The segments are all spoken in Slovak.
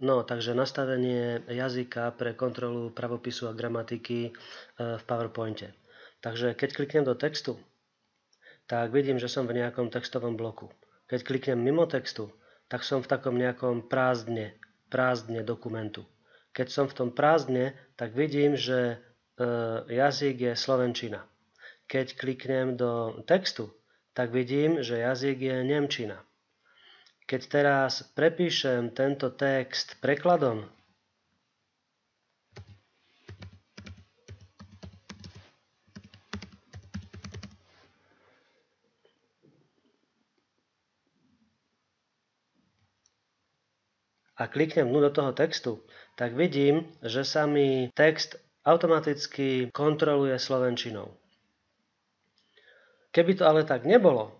No, takže nastavenie jazyka pre kontrolu pravopisu a gramatiky v PowerPointe. Takže keď kliknem do textu, tak vidím, že som v nejakom textovom bloku. Keď kliknem mimo textu, tak som v takom nejakom prázdne dokumentu. Keď som v tom prázdne, tak vidím, že jazyk je slovenčina. Keď kliknem do textu, tak vidím, že jazyk je nemčina. Keď teraz prepíšem tento text prekladom, a kliknem dnu do toho textu, tak vidím, že sa mi text automaticky kontroluje slovenčinou. Keby to ale tak nebolo,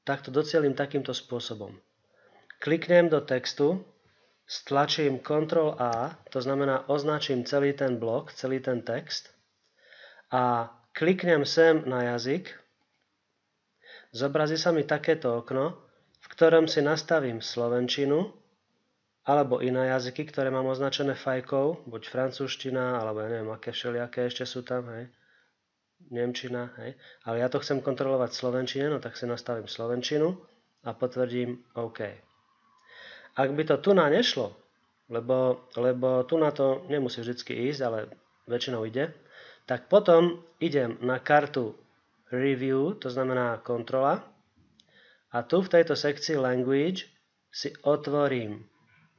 tak to docielím takýmto spôsobom. Kliknem do textu, stlačím Ctrl A, to znamená označím celý ten blok, celý ten text a kliknem sem na jazyk, zobrazí sa mi takéto okno, v ktorom si nastavím slovenčinu alebo iné jazyky, ktoré mám označené fajkou, buď francúzština, alebo ja neviem, aké všelijaké ešte sú tam, hej. Nemčina, hej. Ale ja to chcem kontrolovať v slovenčine, no tak si nastavím slovenčinu a potvrdím OK. Ak by to tu na nešlo, lebo tu na to nemusí vždy ísť, ale väčšinou ide, tak potom idem na kartu Review, to znamená kontrola, a tu v tejto sekcii Language si otvorím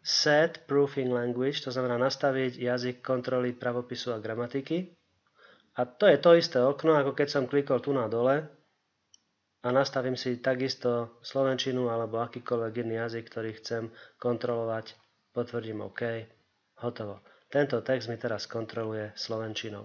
Set Proofing Language, to znamená nastaviť jazyk kontroly pravopisu a gramatiky. A to je to isté okno, ako keď som klikol tu na dole a nastavím si takisto slovenčinu alebo akýkoľvek iný jazyk, ktorý chcem kontrolovať. Potvrdím OK. Hotovo. Tento text mi teraz kontroluje slovenčinou.